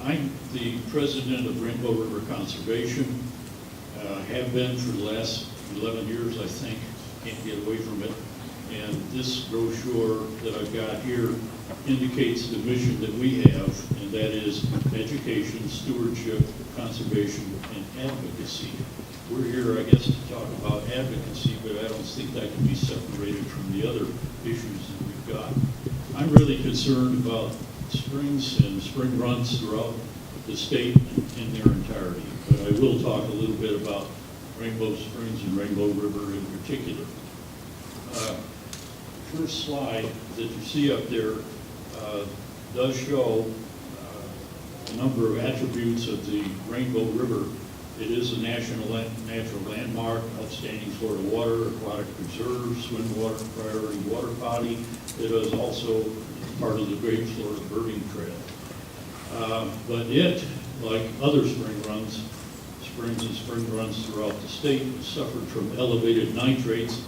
I'm the president of Rainbow River Conservation, have been for the last 11 years, I think. Can't get away from it. And this brochure that I've got here indicates the mission that we have, and that is education, stewardship, conservation, and advocacy. We're here, I guess, to talk about advocacy, but I don't think that can be separated from the other issues that we've got. I'm really concerned about springs and spring runs throughout the state in their entirety, but I will talk a little bit about Rainbow Springs and Rainbow River in particular. First slide that you see up there does show a number of attributes of the Rainbow River. It is a natural landmark, outstanding Florida water, aquatic preserve, swim water, priority water body. It is also part of the Great Florida Birding Trail. But it, like other springs and spring runs throughout the state, suffered from elevated nitrates.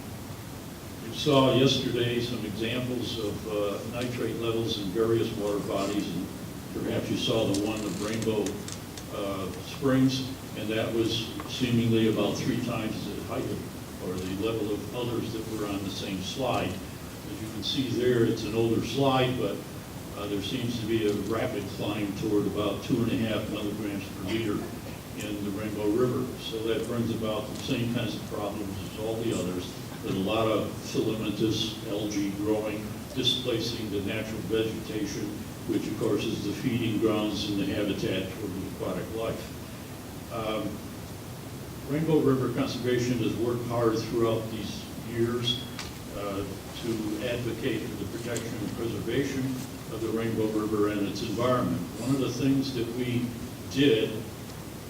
We saw yesterday some examples of nitrate levels in various water bodies, and perhaps you saw the one of Rainbow Springs, and that was seemingly about 3 times the height or the level of others that were on the same slide. As you can see there, it's an older slide, but there seems to be a rapid climb toward about 2.5 milligrams per liter in the Rainbow River. So that brings about the same kinds of problems as all the others, with a lot of filamentous algae growing, displacing the natural vegetation, which of course is the feeding grounds and the habitat for the aquatic life. Rainbow River Conservation has worked hard throughout these years to advocate for the protection and preservation of the Rainbow River and its environment. One of the things that we did,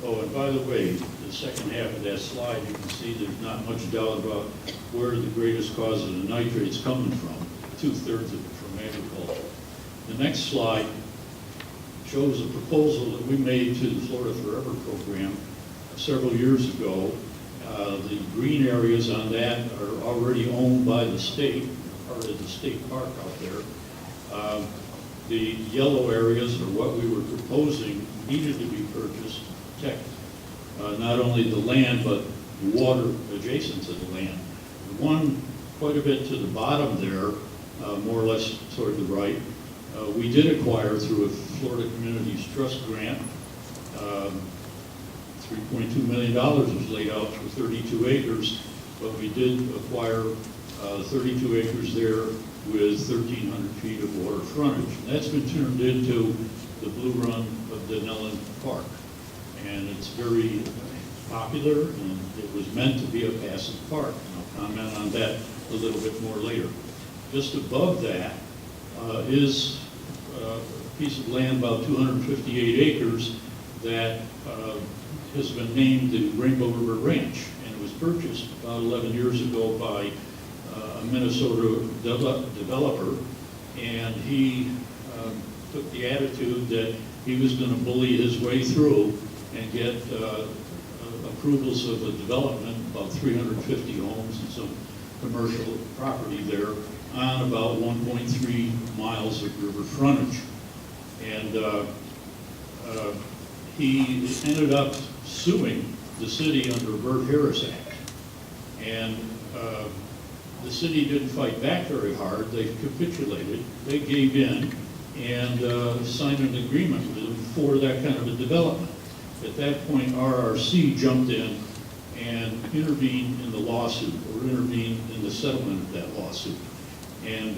oh, and by the way, the second half of that slide, you can see there's not much doubt about where the greatest cause of the nitrates coming from, 2/3 of it from agriculture. The next slide shows a proposal that we made to the Florida Forever program several years ago. The green areas on that are already owned by the state, part of the state park out there. The yellow areas are what we were proposing needed to be purchased to protect not only the land, but water adjacent to the land. The one quite a bit to the bottom there, more or less toward the right, we did acquire through a Florida Communities Trust grant. $3.2 million was laid out for 32 acres, but we did acquire 32 acres there with 1,300 feet of water frontage. And that's been turned into the Blue Run of Denellen Park. And it's very popular, and it was meant to be a passive park. And I'll comment on that a little bit more later. Just above that is a piece of land about 258 acres that has been named the Rainbow River Ranch, and it was purchased about 11 years ago by a Minnesota developer, and he took the attitude that he was going to bully his way through and get approvals of a development, about 350 homes and some commercial property there on about 1.3 miles of river frontage. And he ended up suing the city under Burt Harris Act. And the city didn't fight back very hard. They capitulated. They gave in and signed an agreement with them for that kind of a development. At that point, RRC jumped in and intervened in the lawsuit, or intervened in the settlement of that lawsuit. And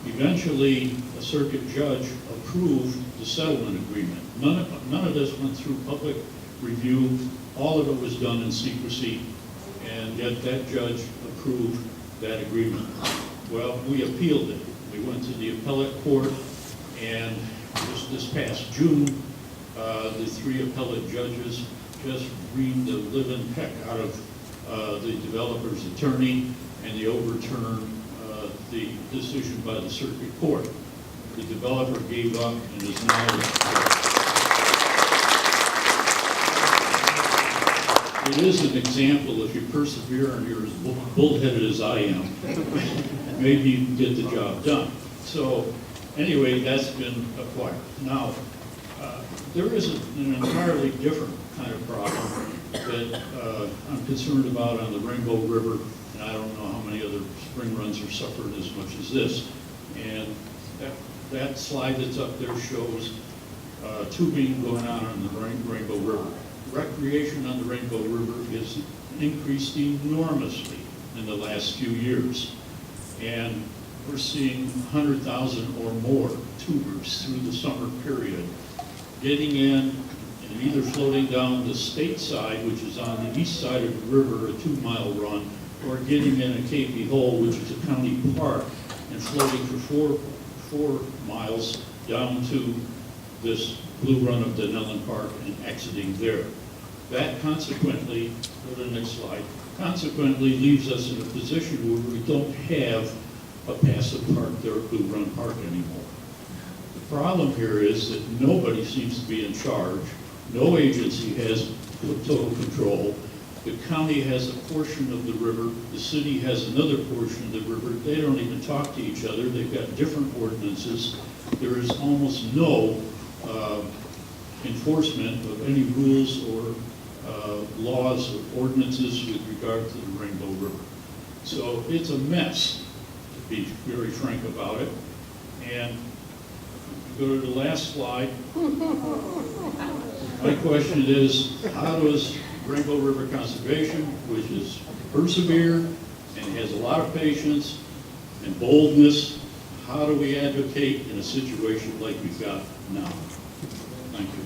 eventually, a circuit judge approved the settlement agreement. None of this went through public review. All of it was done in secrecy, and yet that judge approved that agreement. Well, we appealed it. We went to the appellate court, and just this past June, the 3 appellate judges just reamed the living heck out of the developer's attorney, and they overturned the decision by the circuit court. The developer gave up and is now it is an example. If you persevere and you're as bullheaded as I am, maybe you can get the job done. So anyway, that's been acquired. Now, There is an entirely different kind of problem that I'm concerned about on the Rainbow River, and I don't know how many other spring runs are suffered as much as this. And that slide that's up there shows tubing going on the Rainbow River. Recreation on the Rainbow River has increased enormously in the last few years. And we're seeing 100,000 or more tubers through the summer period, getting in and either floating down the state side, which is on the east side of the river, a 2-mile run, or getting in a KP Hole, which is a county park, and floating for four miles down to this blue run of Denellen Park and exiting there. That consequently, go to the next slide, consequently leaves us in a position where we don't have a passive park there at Blue Run Park anymore. The problem here is that nobody seems to be in charge. No agency has total control. The county has a portion of the river. The city has another portion of the river. They don't even talk to each other. They've got different ordinances. There is almost no enforcement of any rules or laws or ordinances with regard to the Rainbow River. So it's a mess, to be very frank about it. And go to the last slide. My question is, how does Rainbow River Conservation, which is persevered and has a lot of patience and boldness, how do we advocate in a situation like we've got now? Thank you.